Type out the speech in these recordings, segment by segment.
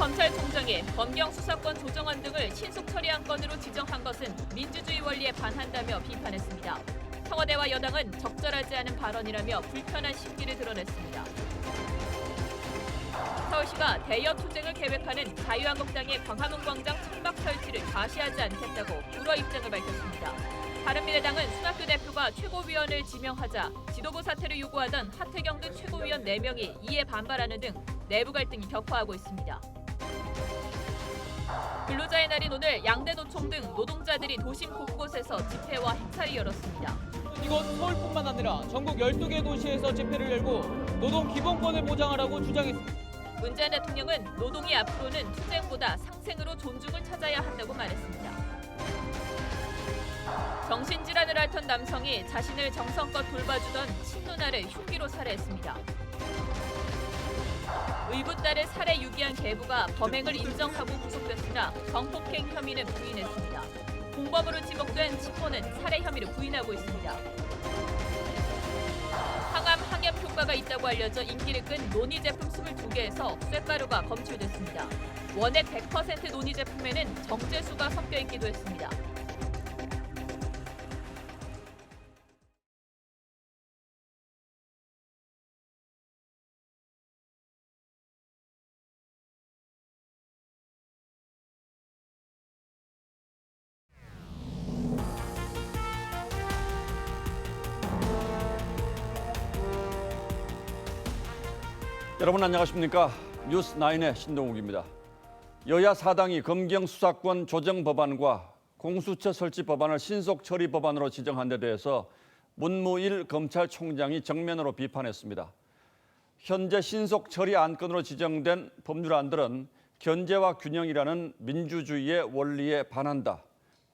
검찰총장이 검경 수사권 조정안 등을 신속 처리한 건으로 지정한 것은 민주주의 원리에 반한다며 비판했습니다. 청와대와 여당은 적절하지 않은 발언이라며 불편한 심기를 드러냈습니다. 서울시가 대여 투쟁을 계획하는 자유한국당의 광화문 광장 천막 설치를 좌시하지 않겠다고 불허 입장을 밝혔습니다. 바른미래당은 손학규 대표가 최고위원을 지명하자 지도부 사퇴를 요구하던 하태경 등 최고위원 4명이 이에 반발하는 등 내부 갈등이 격화하고 있습니다. 근로자의 날인 오늘 양대 노총 등 노동자들이 도심 곳곳에서 집회와 행사를 열었습니다. 이곳 서울뿐만 아니라 전국 12개 도시에서 집회를 열고 노동 기본권을 보장하라고 주장했습니다. 문재인 대통령은 노동이 앞으로는 투쟁보다 상생으로 존중을 찾아야 한다고 말했습니다. 정신질환을 앓던 남성이 자신을 정성껏 돌봐주던 친누나를 흉기로 살해했습니다. 의붓딸을 살해 유기한 계부가 범행을 인정하고 구속됐으나 성폭행 혐의는 부인했습니다. 공범으로 지목된 친모는 살해 혐의를 부인하고 있습니다. 항암 항염 효과가 있다고 알려져 인기를 끈 노니 제품 22개에서 쇳가루가 검출됐습니다. 원액 100% 노니 제품에는 정제수가 섞여 있기도 했습니다. 여러분 안녕하십니까? 뉴스9의 신동욱입니다. 여야 사당이 검경 수사권 조정 법안과 공수처 설치 법안을 신속 처리 법안으로 지정한 데 대해서 문무일 검찰총장이 정면으로 비판했습니다. 현재 신속 처리 안건으로 지정된 법률안들은 견제와 균형이라는 민주주의의 원리에 반한다.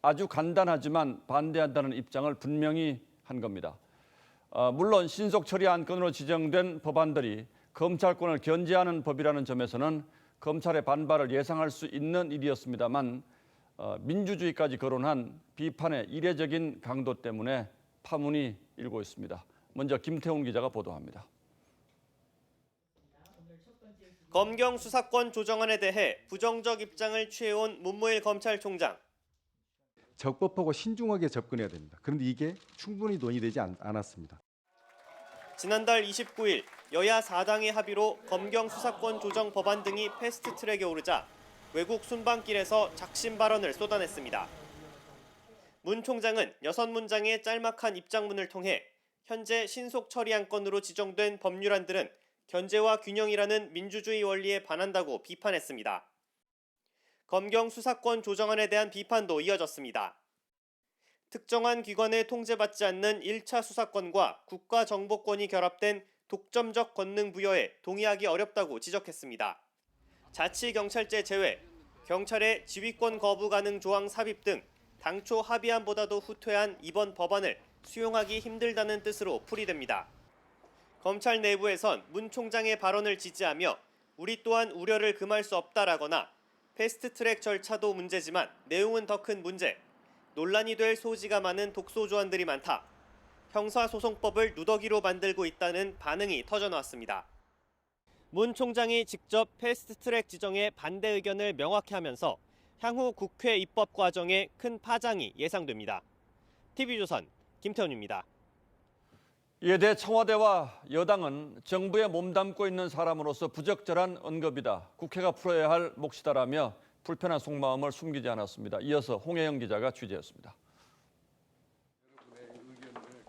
아주 간단하지만 반대한다는 입장을 분명히 한 겁니다. 물론 신속 처리 안건으로 지정된 법안들이 검찰권을 견제하는 법이라는 점에서는 검찰의 반발을 예상할 수 있는 일이었습니다만 민주주의까지 거론한 비판의 이례적인 강도 때문에 파문이 일고 있습니다. 먼저 김태훈 기자가 보도합니다. 검경 수사권 조정안에 대해 부정적 입장을 취해온 문무일 검찰총장. 적법하고 신중하게 접근해야 됩니다. 그런데 이게 충분히 논의되지 않았습니다. 지난달 29일 여야 4당의 합의로 검경 수사권 조정 법안 등이 패스트트랙에 오르자 외국 순방길에서 작심 발언을 쏟아냈습니다. 문 총장은 6문장의 짤막한 입장문을 통해 현재 신속 처리 안건으로 지정된 법률안들은 견제와 균형이라는 민주주의 원리에 반한다고 비판했습니다. 검경 수사권 조정안에 대한 비판도 이어졌습니다. 특정한 기관에 통제받지 않는 1차 수사권과 국가정보권이 결합된 독점적 권능 부여에 동의하기 어렵다고 지적했습니다. 자치경찰제 제외, 경찰의 지휘권 거부 가능 조항 삽입 등 당초 합의안보다도 후퇴한 이번 법안을 수용하기 힘들다는 뜻으로 풀이됩니다. 검찰 내부에선 문 총장의 발언을 지지하며 우리 또한 우려를 금할 수 없다라거나 패스트트랙 절차도 문제지만 내용은 더 큰 문제, 논란이 될 소지가 많은 독소 조항들이 많다, 형사소송법을 누더기로 만들고 있다는 반응이 터져나왔습니다. 문 총장이 직접 패스트트랙 지정에 반대 의견을 명확히 하면서 향후 국회 입법 과정에 큰 파장이 예상됩니다. TV조선 김태훈입니다. 이에 대해 청와대와 여당은 정부에 몸담고 있는 사람으로서 부적절한 언급이다. 국회가 풀어야 할 몫이다라며 불편한 속마음을 숨기지 않았습니다. 이어서 홍혜영 기자가 취재했습니다.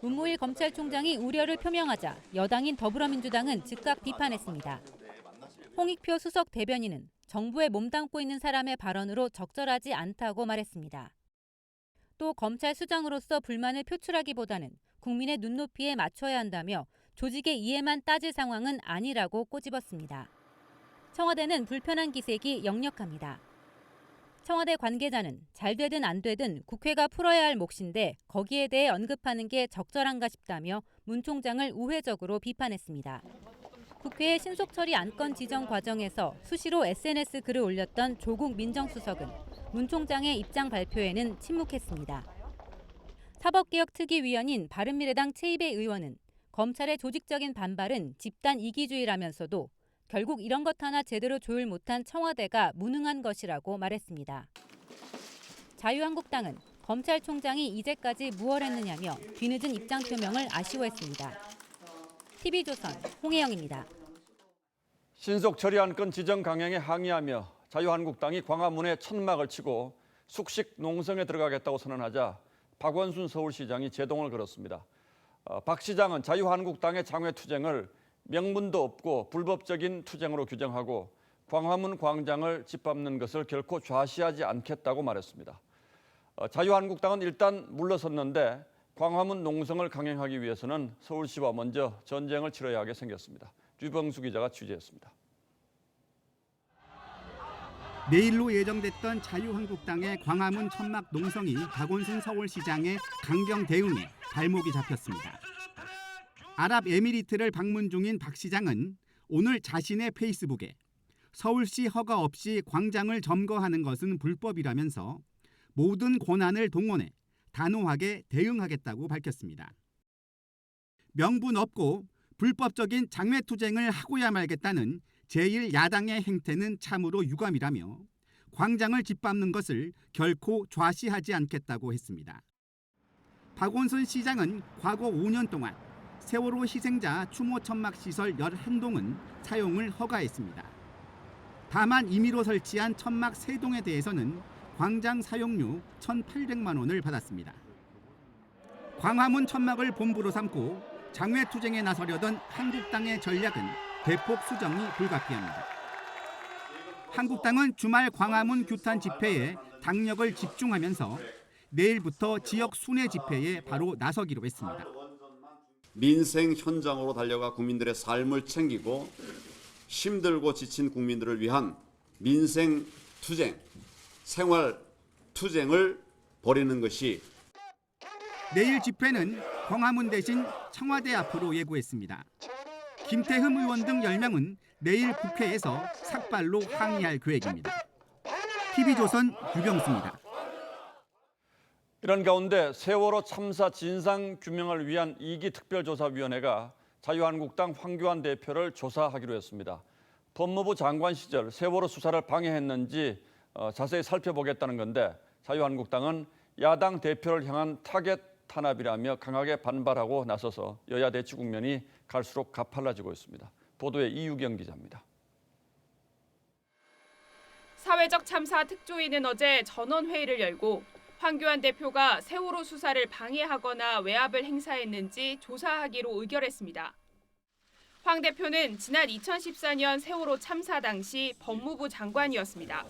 문무일 검찰총장이 우려를 표명하자 여당인 더불어민주당은 즉각 비판했습니다. 홍익표 수석 대변인은 정부에 몸담고 있는 사람의 발언으로 적절하지 않다고 말했습니다. 또 검찰 수장으로서 불만을 표출하기보다는 국민의 눈높이에 맞춰야 한다며 조직의 이해만 따질 상황은 아니라고 꼬집었습니다. 청와대는 불편한 기색이 역력합니다. 청와대 관계자는 잘 되든 안 되든 국회가 풀어야 할 몫인데 거기에 대해 언급하는 게 적절한가 싶다며 문 총장을 우회적으로 비판했습니다. 국회의 신속 처리 안건 지정 과정에서 수시로 SNS 글을 올렸던 조국 민정수석은 문 총장의 입장 발표에는 침묵했습니다. 사법개혁특위위원인 바른미래당 최이배 의원은 검찰의 조직적인 반발은 집단 이기주의라면서도 결국 이런 것 하나 제대로 조율 못한 청와대가 무능한 것이라고 말했습니다. 자유한국당은 검찰총장이 이제까지 무얼 했느냐며 뒤늦은 입장 표명을 아쉬워했습니다. TV조선 홍혜영입니다. 신속 처리 안건 지정 강행에 항의하며 자유한국당이 광화문에 천막을 치고 숙식 농성에 들어가겠다고 선언하자 박원순 서울시장이 제동을 걸었습니다. 박 시장은 자유한국당의 장외투쟁을 명분도 없고 불법적인 투쟁으로 규정하고 광화문 광장을 짓밟는 것을 결코 좌시하지 않겠다고 말했습니다. 자유한국당은 일단 물러섰는데 광화문 농성을 강행하기 위해서는 서울시와 먼저 전쟁을 치러야 하게 생겼습니다. 류병수 기자가 취재했습니다. 내일로 예정됐던 자유한국당의 광화문 천막 농성이 박원순 서울시장의 강경 대응에 발목이 잡혔습니다. 아랍에미리트를 방문 중인 박 시장은 오늘 자신의 페이스북에 서울시 허가 없이 광장을 점거하는 것은 불법이라면서 모든 권한을 동원해 단호하게 대응하겠다고 밝혔습니다. 명분 없고 불법적인 장외투쟁을 하고야 말겠다는 제1야당의 행태는 참으로 유감이라며 광장을 짓밟는 것을 결코 좌시하지 않겠다고 했습니다. 박원순 시장은 과거 5년 동안 세월호 희생자 추모 천막 시설 11동은 사용을 허가했습니다. 다만 임의로 설치한 천막 3동에 대해서는 광장 사용료 1,800만 원을 받았습니다. 광화문 천막을 본부로 삼고 장외투쟁에 나서려던 한국당의 전략은 대폭 수정이 불가피합니다. 한국당은 주말 광화문 규탄 집회에 당력을 집중하면서 내일부터 지역 순회 집회에 바로 나서기로 했습니다. 민생 현장으로 달려가 국민들의 삶을 챙기고 힘들고 지친 국민들을 위한 민생 투쟁, 생활 투쟁을 벌이는 것이 내일 집회는 광화문 대신 청와대 앞으로 예고했습니다. 김태흠 의원 등 10명은 내일 국회에서 삭발로 항의할 계획입니다. TV조선 유병수입니다. 이런 가운데 세월호 참사 진상 규명을 위한 2기 특별조사위원회가 자유한국당 황교안 대표를 조사하기로 했습니다. 법무부 장관 시절 세월호 수사를 방해했는지 자세히 살펴보겠다는 건데 자유한국당은 야당 대표를 향한 타겟 탄압이라며 강하게 반발하고 나서서 여야 대치 국면이 갈수록 가팔라지고 있습니다. 보도에 이유경 기자입니다. 사회적 참사 특조위는 어제 전원회의를 열고 황교안 대표가 세월호 수사를 방해하거나 외압을 행사했는지 조사하기로 의결했습니다. 황 대표는 지난 2014년 세월호 참사 당시 법무부 장관이었습니다.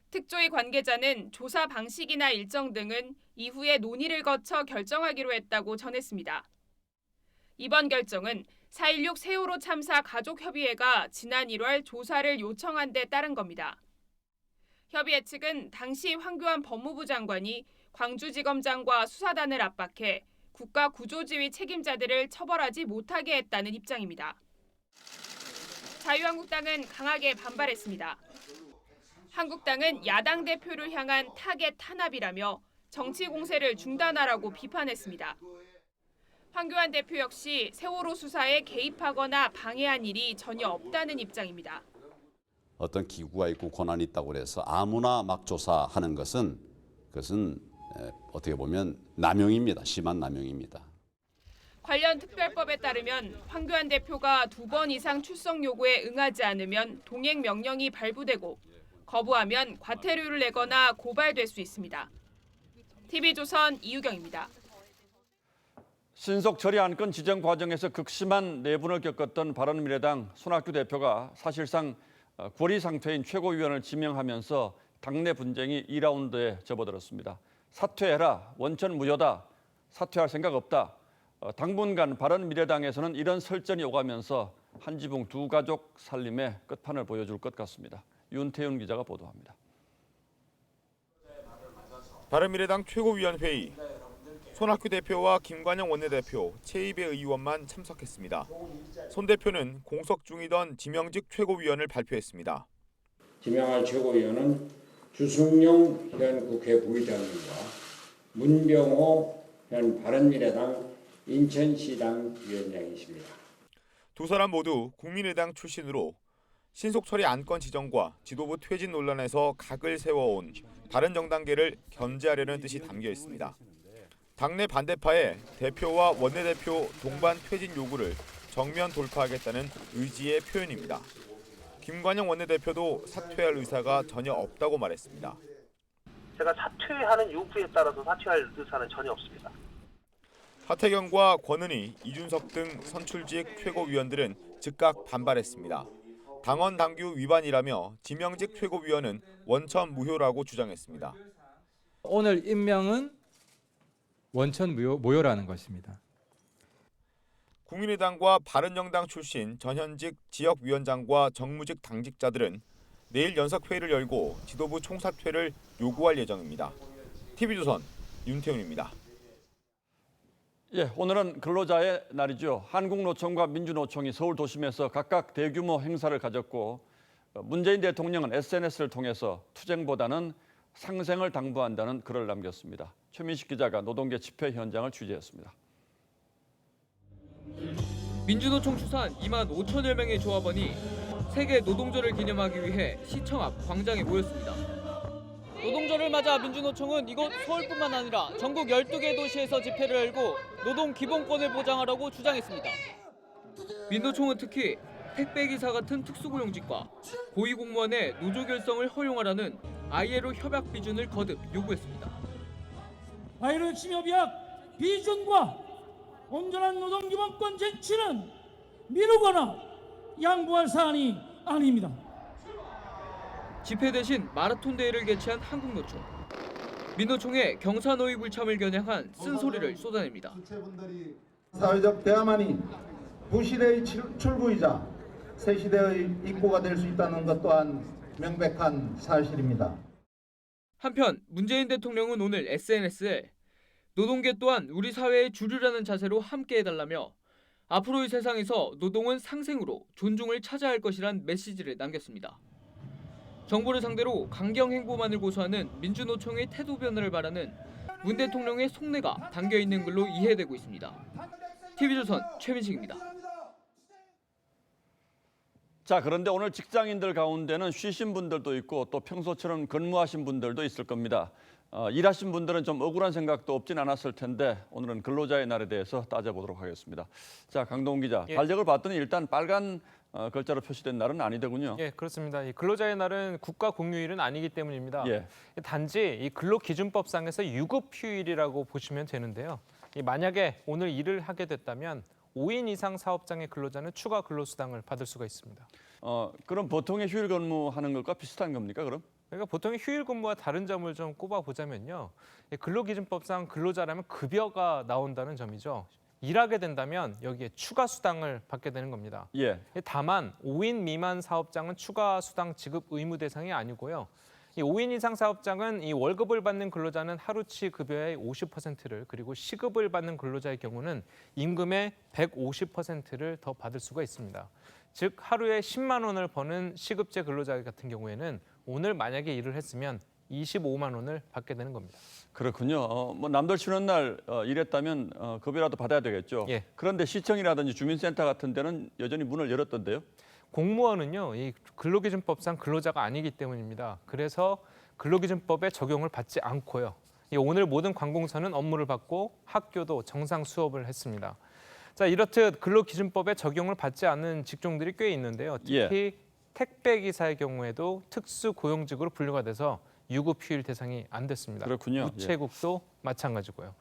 특조위 관계자는 조사 방식이나 일정 등은 이후에 논의를 거쳐 결정하기로 했다고 전했습니다. 이번 결정은 4.16 세월호 참사 가족협의회가 지난 1월 조사를 요청한 데 따른 겁니다. 협의회 측은 당시 황교안 법무부 장관이 광주지검장과 수사단을 압박해 국가구조지휘 책임자들을 처벌하지 못하게 했다는 입장입니다. 자유한국당은 강하게 반발했습니다. 한국당은 야당 대표를 향한 타겟 탄압이라며 정치 공세를 중단하라고 비판했습니다. 황교안 대표 역시 세월호 수사에 개입하거나 방해한 일이 전혀 없다는 입장입니다. 어떤 기구가 있고 권한이 있다고 해서 아무나 막 조사하는 것은 그것은 어떻게 보면 남용입니다. 심한 남용입니다. 관련 특별법에 따르면 황교안 대표가 2번 이상 출석 요구에 응하지 않으면 동행 명령이 발부되고 거부하면 과태료를 내거나 고발될 수 있습니다. TV조선 이유경입니다. 신속 처리 안건 지정 과정에서 극심한 내분을 겪었던 바른미래당 손학규 대표가 사실상 고리 상태인 최고위원을 지명하면서 당내 분쟁이 2라운드에 접어들었습니다. 사퇴해라, 원천 무효다, 사퇴할 생각 없다. 당분간 바른미래당에서는 이런 설전이 오가면서 한지붕 두 가족 살림의 끝판을 보여줄 것 같습니다. 윤태윤 기자가 보도합니다. 바른미래당 최고위원회의, 손학규 대표와 김관영 원내대표, 최이배 의원만 참석했습니다. 손 대표는 공석 중이던 지명직 최고위원을 발표했습니다. 지명할 최고위원은 주승용 현 국회 부의장님과 문병호 현 바른미래당 인천시당 위원장이십니다. 두 사람 모두 국민의당 출신으로 신속처리 안건 지정과 지도부 퇴진 논란에서 각을 세워온 바른정당계를 견제하려는 뜻이 담겨 있습니다. 당내 반대파의 대표와 원내대표 동반 퇴진 요구를 정면 돌파하겠다는 의지의 표현입니다. 김관영 원내대표도 사퇴할 의사가 전혀 없다고 말했습니다. 제가 사퇴하는 요구에 따라서 사퇴할 의사는 전혀 없습니다. 하태경과 권은희, 이준석 등 선출직 최고위원들은 즉각 반발했습니다. 당원 당규 위반이라며 지명직 최고위원은 원천 무효라고 주장했습니다. 오늘 임명은 원천 무효라는 것입니다. 국민의당과 바른정당 출신 전현직 지역위원장과 정무직 당직자들은 내일 연석회의를 열고 지도부 총사퇴를 요구할 예정입니다. TV조선 윤태훈입니다. 예, 오늘은 근로자의 날이죠. 한국노총과 민주노총이 서울 도심에서 각각 대규모 행사를 가졌고 문재인 대통령은 SNS를 통해서 투쟁보다는 상생을 당부한다는 글을 남겼습니다. 최민식 기자가 노동계 집회 현장을 취재했습니다. 민주노총 추산 2만 5천여 명의 조합원이 세계 노동절을 기념하기 위해 시청 앞 광장에 모였습니다. 노동절을 맞아 민주노총은 이곳 서울뿐만 아니라 전국 12개 도시에서 집회를 열고 노동 기본권을 보장하라고 주장했습니다. 민노총은 특히 택배기사 같은 특수고용직과 고위공무원의 노조 결성을 허용하라는 ILO 협약 비준을 거듭 요구했습니다. ILO 핵심 협약 비준과 온전한 노동 기본권 쟁취는 미루거나 양보할 사안이 아닙니다. 집회 대신 마라톤 대회를 개최한 한국노총. 민노총의 경사노위 불참을 겨냥한 쓴소리를 쏟아냅니다. 사회적 대화만이 부시대의 출구이자 새 시대의 입구가 될 수 있다는 것 또한 명백한 사실입니다. 한편 문재인 대통령은 오늘 SNS에 노동계 또한 우리 사회의 주류라는 자세로 함께해달라며 앞으로의 세상에서 노동은 상생으로 존중을 찾아야 할 것이란 메시지를 남겼습니다. 정부를 상대로 강경 행보만을 고수하는 민주노총의 태도 변화를 바라는 문 대통령의 속내가 담겨있는 글로 이해되고 있습니다. TV조선 최민식입니다. 자, 그런데 오늘 직장인들 가운데는 쉬신 분들도 있고 또 평소처럼 근무하신 분들도 있을 겁니다. 일하신 분들은 좀 억울한 생각도 없진 않았을 텐데 오늘은 근로자의 날에 대해서 따져보도록 하겠습니다. 자, 강동훈 기자, 달력을 봤더니 일단 빨간 글자로 표시된 날은 아니더군요. 예, 그렇습니다. 이 근로자의 날은 국가 공휴일은 아니기 때문입니다. 예. 단지 이 근로기준법상에서 유급휴일이라고 보시면 되는데요. 만약에 오늘 일을 하게 됐다면 5인 이상 사업장의 근로자는 추가 근로수당을 받을 수가 있습니다. 그럼 보통의 휴일 근무하는 것과 비슷한 겁니까, 그럼? 그러니까 보통의 휴일 근무와 다른 점을 좀 꼽아보자면요. 근로기준법상 근로자라면 급여가 나온다는 점이죠. 일하게 된다면 여기에 추가 수당을 받게 되는 겁니다. 예. 다만 5인 미만 사업장은 추가 수당 지급 의무 대상이 아니고요. 이 5인 이상 사업장은 이 월급을 받는 근로자는 하루치 급여의 50%를 그리고 시급을 받는 근로자의 경우는 임금의 150%를 더 받을 수가 있습니다. 즉 하루에 10만 원을 버는 시급제 근로자 같은 경우에는 오늘 만약에 일을 했으면 25만 원을 받게 되는 겁니다. 그렇군요. 뭐 남들 쉬는 날 일했다면 급여라도 받아야 되겠죠. 예. 그런데 시청이라든지 주민센터 같은 데는 여전히 문을 열었던데요. 공무원은요, 이 근로기준법상 근로자가 아니기 때문입니다. 그래서 근로기준법에 적용을 받지 않고요. 오늘 모든 관공서는 업무를 받고 학교도 정상 수업을 했습니다. 자, 이렇듯 근로기준법에 적용을 받지 않는 직종들이 꽤 있는데요. 특히 택배기사의 경우에도 특수고용직으로 분류가 돼서 유급휴일 대상이 안 됐습니다. 그렇군요. 우체국도 마찬가지고요.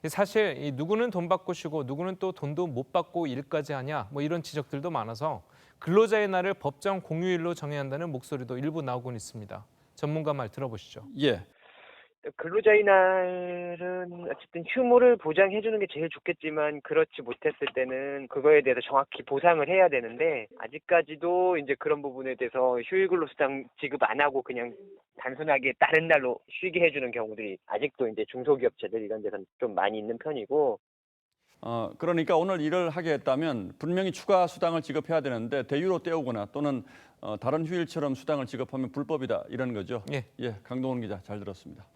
사실 누구는 돈 받고 쉬고 누구는 또 돈도 못 받고 일까지 하냐 뭐 이런 지적들도 많아서 근로자의 날을 법정 공휴일로 정해야 한다는 목소리도 일부 나오곤 있습니다. 전문가 말 들어보시죠. 예. 근로자의 날은 어쨌든 휴무를 보장해 주는 게 제일 좋겠지만 그렇지 못했을 때는 그거에 대해서 정확히 보상을 해야 되는데 아직까지도 이제 그런 부분에 대해서 휴일 근로수당 지급 안 하고 그냥 단순하게 다른 날로 쉬게 해주는 경우들이 아직도 이제 중소기업체들 이런 데서는 좀 많이 있는 편이고. 그러니까 오늘 일을 하게 했다면 분명히 추가 수당을 지급해야 되는데 대유로 떼우거나 또는 다른 휴일처럼 수당을 지급하면 불법이다 이런 거죠. 예. 예, 강동훈 기자 잘 들었습니다.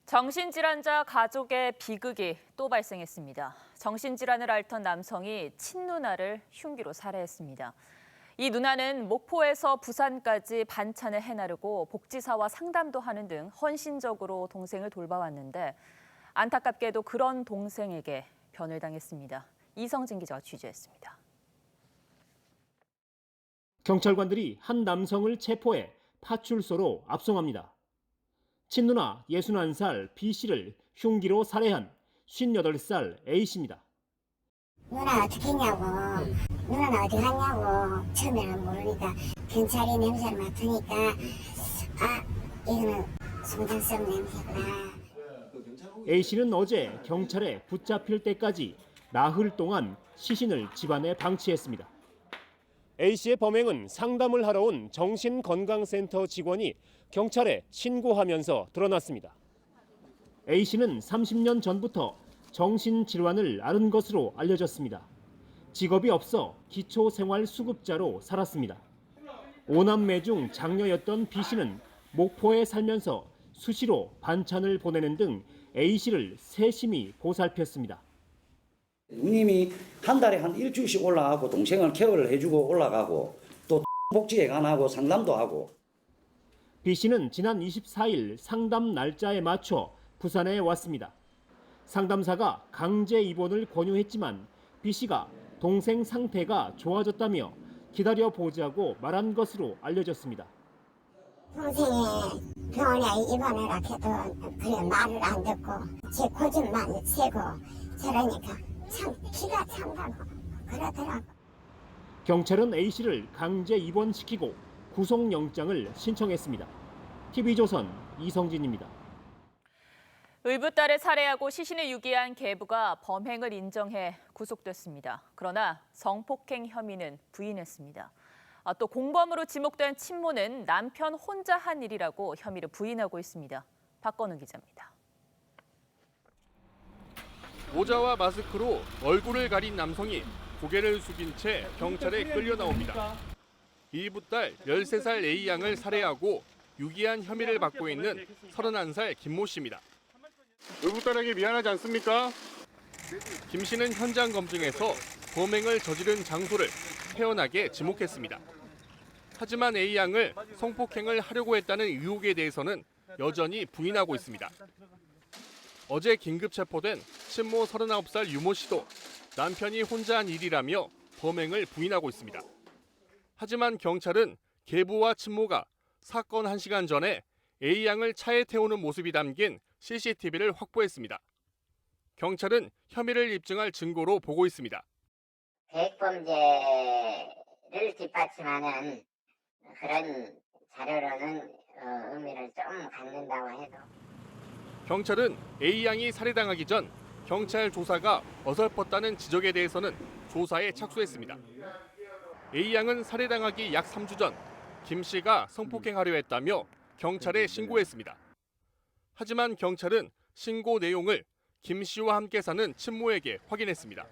정신질환자 가족의 비극이 또 발생했습니다. 정신질환을 앓던 남성이 친누나를 흉기로 살해했습니다. 이 누나는 목포에서 부산까지 반찬을 해나르고 복지사와 상담도 하는 등 헌신적으로 동생을 돌봐왔는데 안타깝게도 그런 동생에게 변을 당했습니다. 이성진 기자가 취재했습니다. 경찰관들이 한 남성을 체포해 파출소로 압송합니다. 친누나 61살 B씨를 흉기로 살해한 58살 A씨입니다. 누나 어떻게 했냐고, 누나는 어디 갔냐고 처음에는 모르니까 경찰이 냄새를 맡으니까 이거는 송장성 냄새구나. A씨는 어제 경찰에 붙잡힐 때까지 나흘 동안 시신을 집안에 방치했습니다. A씨의 범행은 상담을 하러 온 정신건강센터 직원이 경찰에 신고하면서 드러났습니다. A씨는 30년 전부터 정신질환을 앓은 것으로 알려졌습니다. 직업이 없어 기초생활수급자로 살았습니다. 5남매 중 장녀였던 B씨는 목포에 살면서 수시로 반찬을 보내는 등 A씨를 세심히 보살폈습니다. 누님이 한 달에 한 일주일씩 올라가고 동생은 케어를 해주고 올라가고 또 복지회관하고 상담도 하고. B씨는 지난 24일 상담 날짜에 맞춰 부산에 왔습니다. 상담사가 강제 입원을 권유했지만 B씨가 동생 상태가 좋아졌다며 기다려보자고 말한 것으로 알려졌습니다. 동생이 병원에 입원을 해도 그래 말을 안 듣고 제 고집만 세고 저러니까 참 기가 찬다고 그러더라고. 경찰은 A씨를 강제 입원시키고 구속영장을 신청했습니다. TV조선 이성진입니다. 의붓딸을 살해하고 시신을 유기한 계부가 범행을 인정해 구속됐습니다. 그러나 성폭행 혐의는 부인했습니다. 또 공범으로 지목된 친모는 남편 혼자 한 일이라고 혐의를 부인하고 있습니다. 박건우 기자입니다. 모자와 마스크로 얼굴을 가린 남성이 고개를 숙인 채 경찰에 끌려 나옵니다. 이붓딸 13살 A양을 살해하고 유기한 혐의를 받고 있는 31살 김모 씨입니다. 의붓딸에게 미안하지 않습니까? 김 씨는 현장 검증에서 범행을 저지른 장소를 태연하게 지목했습니다. 하지만 A양을 성폭행을 하려고 했다는 의혹에 대해서는 여전히 부인하고 있습니다. 어제 긴급 체포된 친모 39살 유모 씨도 남편이 혼자 한 일이라며 범행을 부인하고 있습니다. 하지만 경찰은 계부와 친모가 사건 1시간 전에 A양을 차에 태우는 모습이 담긴 CCTV를 확보했습니다. 경찰은 혐의를 입증할 증거로 보고 있습니다. 대액범죄를 뒷받침하는 그런 자료로는 의미를 좀 갖는다고 해도. 경찰은 A양이 살해당하기 전 경찰 조사가 어설펐다는 지적에 대해서는 조사에 착수했습니다. A양은 살해당하기 약 3주 전 김 씨가 성폭행하려 했다며 경찰에 신고했습니다. 하지만 경찰은 신고 내용을 김 씨와 함께 사는 친모에게 확인했습니다.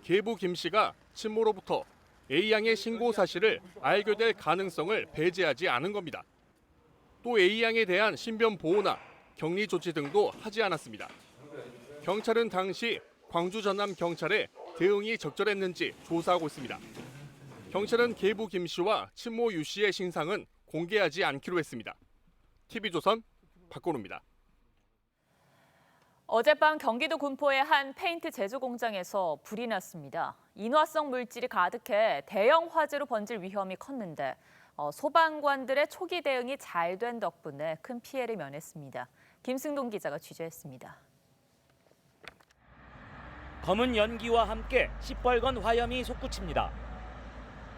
계부 김 씨가 친모로부터 A양의 신고 사실을 알게 될 가능성을 배제하지 않은 겁니다. 또 A양에 대한 신변 보호나 격리 조치 등도 하지 않았습니다. 경찰은 당시 광주 전남 경찰에 대응이 적절했는지 조사하고 있습니다. 경찰은 계부 김 씨와 친모 유 씨의 신상은 공개하지 않기로 했습니다. TV조선 박건우입니다. 어젯밤 경기도 군포의 한 페인트 제조 공장에서 불이 났습니다. 인화성 물질이 가득해 대형 화재로 번질 위험이 컸는데 소방관들의 초기 대응이 잘 된 덕분에 큰 피해를 면했습니다. 김승동 기자가 취재했습니다. 검은 연기와 함께 시뻘건 화염이 솟구칩니다.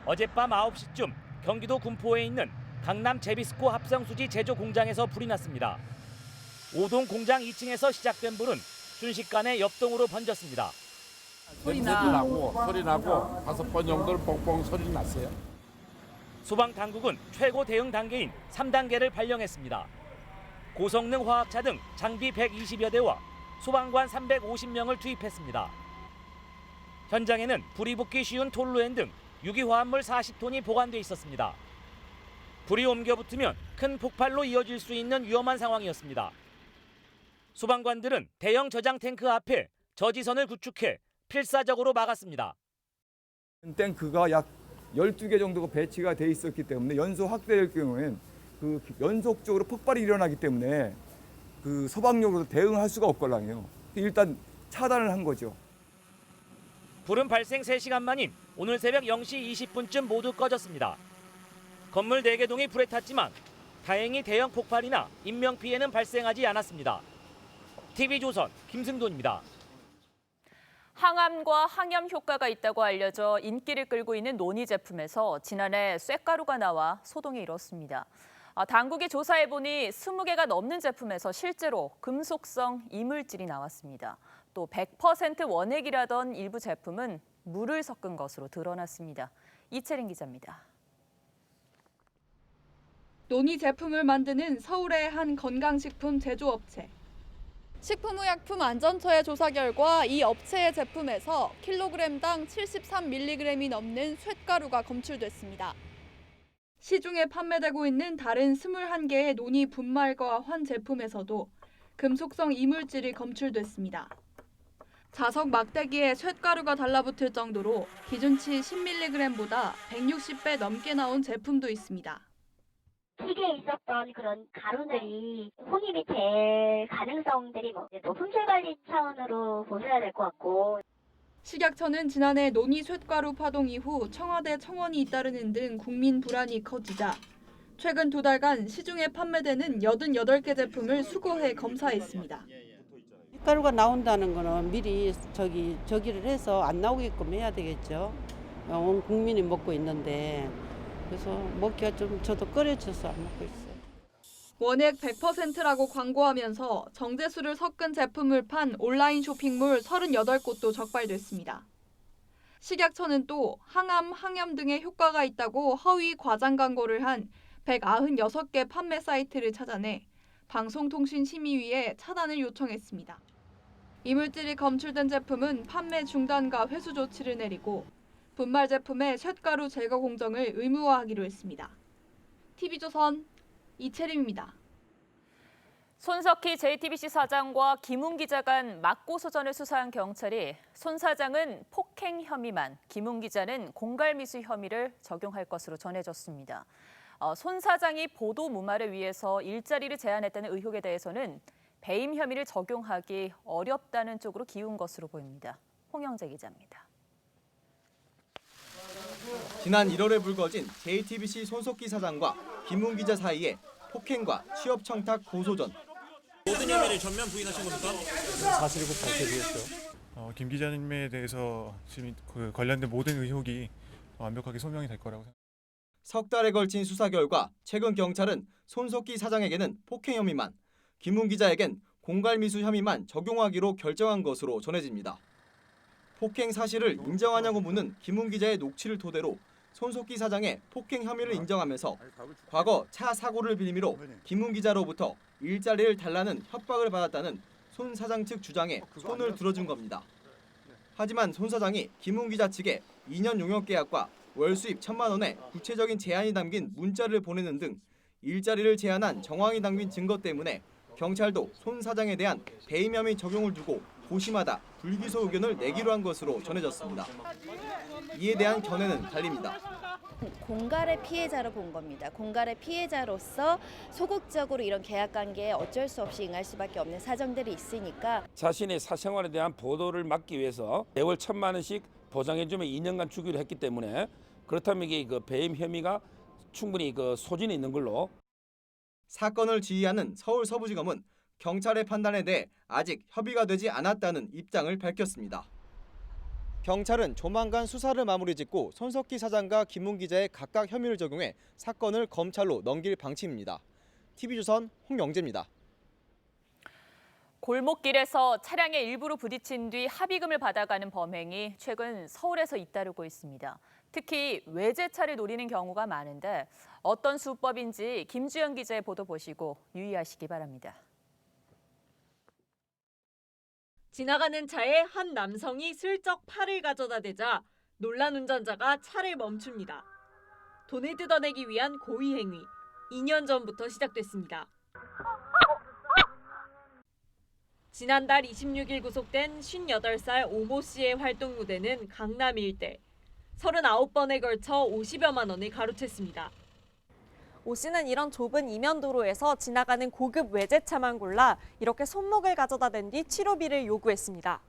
어젯밤 9시쯤 경기도 군포에 있는 강남 제비스코 합성수지 제조 공장에서 불이 났습니다. 5동 공장 2층에서 시작된 불은 순식간에 옆동으로 번졌습니다. 소리 나고 5번 정도는 뽕뽕 소리 났어요. 소방 당국은 최고 대응 단계인 3단계를 발령했습니다. 고성능 화학차 등 장비 120여 대와 소방관 350명을 투입했습니다. 현장에는 불이 붙기 쉬운 톨루엔 등 유기화합물 40톤이 보관돼 있었습니다. 불이 옮겨 붙으면 큰 폭발로 이어질 수 있는 위험한 상황이었습니다. 소방관들은 대형 저장 탱크 앞에 저지선을 구축해 필사적으로 막았습니다. 탱크가 약 12개 정도가 배치가 돼 있었기 때문에 연소 확대될 경우엔 그 연속적으로 폭발이 일어나기 때문에 그 소방력으로 대응할 수가 없걸랑요. 일단 차단을 한 거죠. 불은 발생 3시간 만인 오늘 새벽 0시 20분쯤 모두 꺼졌습니다. 건물 4개 동이 불에 탔지만 다행히 대형 폭발이나 인명피해는 발생하지 않았습니다. TV조선 김승돈입니다. 항암과 항염 효과가 있다고 알려져 인기를 끌고 있는 노니 제품에서 지난해 쇳가루가 나와 소동이 일었습니다. 당국이 조사해보니 20개가 넘는 제품에서 실제로 금속성 이물질이 나왔습니다. 또 100% 원액이라던 일부 제품은 물을 섞은 것으로 드러났습니다. 이채린 기자입니다. 노니 제품을 만드는 서울의 한 건강식품 제조업체. 식품의약품안전처의 조사 결과 이 업체의 제품에서 킬로그램당 73mg이 넘는 쇳가루가 검출됐습니다. 시중에 판매되고 있는 다른 21개의 노니 분말과 환 제품에서도 금속성 이물질이 검출됐습니다. 자석 막대기에 쇳가루가 달라붙을 정도로 기준치 10mg보다 160배 넘게 나온 제품도 있습니다. 기계에 있었던 그런 가루들이 혼입이 될 가능성들이 높은 질 관리 차원으로 보셔야 될 것 같고. 식약처는 지난해 노니 쇳가루 파동 이후 청와대 청원이 잇따르는 등 국민 불안이 커지자 최근 2달간 시중에 판매되는 88개 제품을 수거해 검사했습니다. 쇳가루가 나온다는 거는 미리 저기를 해서 안 나오게끔 해야 되겠죠. 온 국민이 먹고 있는데. 그래서 먹기가 좀 저도 꺼려져서 안 먹고 있어요. 원액 100%라고 광고하면서 정제수를 섞은 제품을 판 온라인 쇼핑몰 38곳도 적발됐습니다. 식약처는 또 항암, 항염 등의 효과가 있다고 허위 과장 광고를 한 196개 판매 사이트를 찾아내 방송통신심의위에 차단을 요청했습니다. 이물질이 검출된 제품은 판매 중단과 회수 조치를 내리고 분말 제품의 쇳가루 제거 공정을 의무화하기로 했습니다. TV조선 이채림입니다. 손석희 JTBC 사장과 김웅 기자 간 맞고소전을 수사한 경찰이 손 사장은 폭행 혐의만, 김웅 기자는 공갈미수 혐의를 적용할 것으로 전해졌습니다. 손 사장이 보도 무마를 위해서 일자리를 제한했다는 의혹에 대해서는 배임 혐의를 적용하기 어렵다는 쪽으로 기운 것으로 보입니다. 홍영재 기자입니다. 지난 1월에 불거진 JTBC 손석희 사장과 김웅 기자 사이에 폭행과 취업 청탁 고소전. 모든 혐의를 전면 부인하신 겁니까? 사실고 밝혀지겠죠. 김 기자님에 대해서 지금 그 관련된 모든 의혹이 완벽하게 소명이 될 거라고 생각합니다. 석 달에 걸친 수사 결과 최근 경찰은 손석희 사장에게는 폭행 혐의만, 김웅 기자에겐 공갈미수 혐의만 적용하기로 결정한 것으로 전해집니다. 폭행 사실을 인정하냐고 묻는 김웅 기자의 녹취를 토대로 손석희 사장의 폭행 혐의를 인정하면서 과거 차 사고를 빌미로 김웅 기자로부터 일자리를 달라는 협박을 받았다는 손 사장 측 주장에 손을 들어준 겁니다. 하지만 손 사장이 김웅 기자 측에 2년 용역 계약과 월 수입 1,000만 원의 구체적인 제한이 담긴 문자를 보내는 등 일자리를 제한한 정황이 담긴 증거 때문에 경찰도 손 사장에 대한 배임 혐의 적용을 두고 고심하다 불기소 의견을 내기로 한 것으로 전해졌습니다. 이에 대한 견해는 달립니다. 공갈의 피해자로 본 겁니다. 공갈의 피해자로서 소극적으로 이런 계약관계에 어쩔 수 없이 응할 수밖에 없는 사정들이 있으니까 자신의 사생활에 대한 보도를 막기 위해서 매월 1,000만 원씩 보장해주면 2년간 주기로 했기 때문에 그렇다면 이게 그 배임 혐의가 충분히 그 소진이 있는 걸로. 사건을 지휘하는 서울 서부지검은 경찰의 판단에 대해 아직 협의가 되지 않았다는 입장을 밝혔습니다. 경찰은 조만간 수사를 마무리 짓고 손석희 사장과 김웅 기자의 각각 혐의를 적용해 사건을 검찰로 넘길 방침입니다. TV조선 홍영재입니다. 골목길에서 차량의 일부로 부딪힌 뒤 합의금을 받아가는 범행이 최근 서울에서 잇따르고 있습니다. 특히 외제차를 노리는 경우가 많은데 어떤 수법인지 김주영 기자의 보도 보시고 유의하시기 바랍니다. 지나가는 차에 한 남성이 슬쩍 팔을 가져다 대자 놀란 운전자가 차를 멈춥니다. 돈을 뜯어내기 위한 고의 행위, 2년 전부터 시작됐습니다. 지난달 26일 구속된 58살 오모 씨의 활동 무대는 강남 일대. 39번에 걸쳐 50여만 원을 가로챘습니다. 오 씨는 이런 좁은 이면도로에서 지나가는 고급 외제차만 골라 이렇게 손목을 가져다 댄 뒤 치료비를 요구했습니다.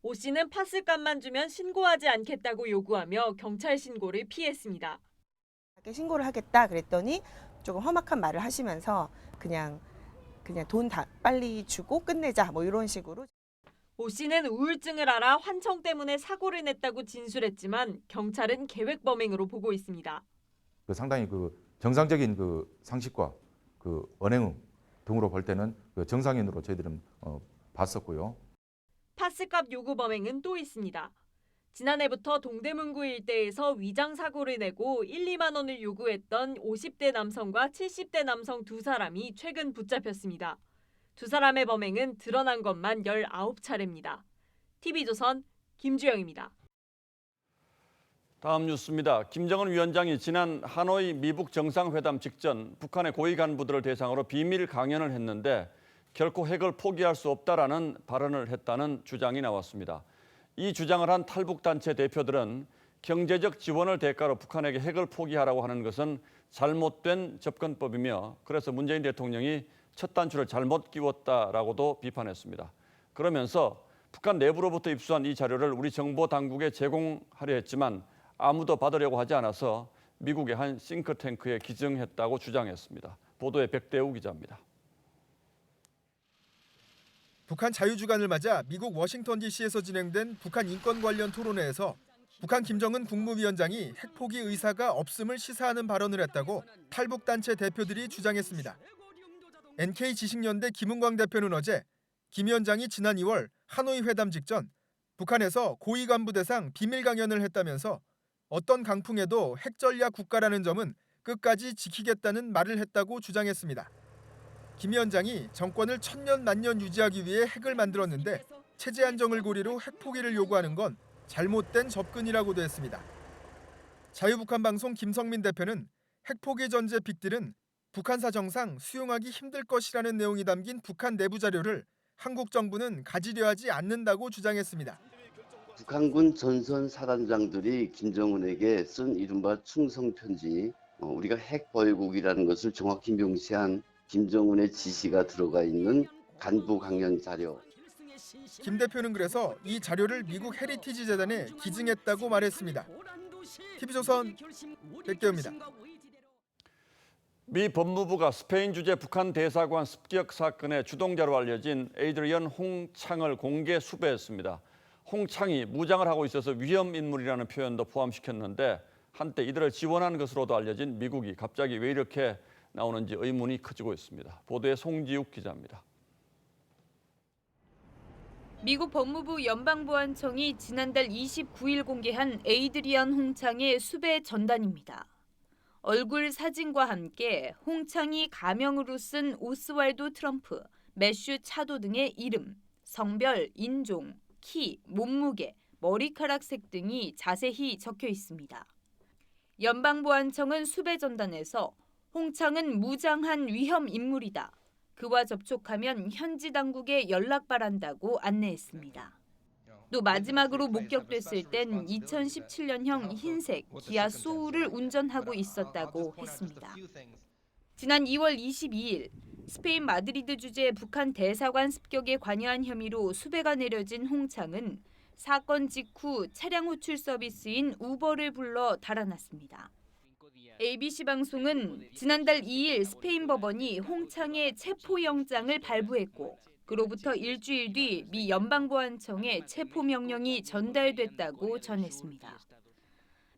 오 씨는 파스값만 주면 신고하지 않겠다고 요구하며 경찰 신고를 피했습니다. 신고를 하겠다 그랬더니 조금 험악한 말을 하시면서 그냥 돈 다 빨리 주고 끝내자 뭐 이런 식으로. 오 씨는 우울증을 앓아 환청 때문에 사고를 냈다고 진술했지만 경찰은 계획 범행으로 보고 있습니다. 상당히 정상적인 상식과 언행음 등으로 볼 때는 정상인으로 저희들은 봤었고요. 파스값 요구 범행은 또 있습니다. 지난해부터 동대문구 일대에서 위장 사고를 내고 1, 2만 원을 요구했던 50대 남성과 70대 남성 두 사람이 최근 붙잡혔습니다. 두 사람의 범행은 드러난 것만 19차례입니다. TV조선 김주영입니다. 다음 뉴스입니다. 김정은 위원장이 지난 하노이 미북 정상회담 직전 북한의 고위 간부들을 대상으로 비밀 강연을 했는데 결코 핵을 포기할 수 없다라는 발언을 했다는 주장이 나왔습니다. 이 주장을 한 탈북단체 대표들은 경제적 지원을 대가로 북한에게 핵을 포기하라고 하는 것은 잘못된 접근법이며 그래서 문재인 대통령이 첫 단추를 잘못 끼웠다라고도 비판했습니다. 그러면서 북한 내부로부터 입수한 이 자료를 우리 정보 당국에 제공하려 했지만 아무도 받으려고 하지 않아서 미국의 한 싱크탱크에 기증했다고 주장했습니다. 보도에 백대우 기자입니다. 북한 자유주간을 맞아 미국 워싱턴 DC에서 진행된 북한 인권 관련 토론회에서 북한 김정은 국무위원장이 핵 포기 의사가 없음을 시사하는 발언을 했다고 탈북단체 대표들이 주장했습니다. NK지식연대 김은광 대표는 어제 김 위원장이 지난 2월 하노이 회담 직전 북한에서 고위 간부 대상 비밀 강연을 했다면서 어떤 강풍에도 핵전략 국가라는 점은 끝까지 지키겠다는 말을 했다고 주장했습니다. 김 위원장이 정권을 천년 만년 유지하기 위해 핵을 만들었는데 체제 안정을 고리로 핵 포기를 요구하는 건 잘못된 접근이라고도 했습니다. 자유북한 방송 김성민 대표는 핵 포기 전제 빅딜은 북한 사정상 수용하기 힘들 것이라는 내용이 담긴 북한 내부 자료를 한국 정부는 가지려 하지 않는다고 주장했습니다. 북한군 전선 사단장들이 김정은에게 쓴 이른바 충성편지, 우리가 핵 보유국이라는 것을 정확히 명시한 김정은의 지시가 들어가 있는 간부 강연 자료. 김 대표는 그래서 이 자료를 미국 헤리티지 재단에 기증했다고 말했습니다. TV조선 백대우입니다. 미 법무부가 스페인 주재 북한 대사관 습격 사건의 주동자로 알려진 에이드리언 홍창을 공개 수배했습니다. 홍창이 무장을 하고 있어서 위험 인물이라는 표현도 포함시켰는데 한때 이들을 지원한 것으로도 알려진 미국이 갑자기 왜 이렇게 나오는지 의문이 커지고 있습니다. 보도에 송지욱 기자입니다. 미국 법무부 연방보안청이 지난달 29일 공개한 에이드리언 홍창의 수배 전단입니다. 얼굴 사진과 함께 홍창이 가명으로 쓴 오스왈도 트럼프, 매슈 차도 등의 이름, 성별, 인종, 키, 몸무게, 머리카락색 등이 자세히 적혀 있습니다. 연방보안청은 수배 전단에서 홍창은 무장한 위험 인물이다. 그와 접촉하면 현지 당국에 연락 바란다고 안내했습니다. 또 마지막으로 목격됐을 땐 2017년형 흰색 기아 소울을 운전하고 있었다고 했습니다. 지난 2월 22일 스페인 마드리드 주재 북한 대사관 습격에 관여한 혐의로 수배가 내려진 홍창은 사건 직후 차량 호출 서비스인 우버를 불러 달아났습니다. ABC 방송은 지난달 2일 스페인 법원이 홍창의 체포영장을 발부했고 그로부터 일주일 뒤 미 연방보안청에 체포명령이 전달됐다고 전했습니다.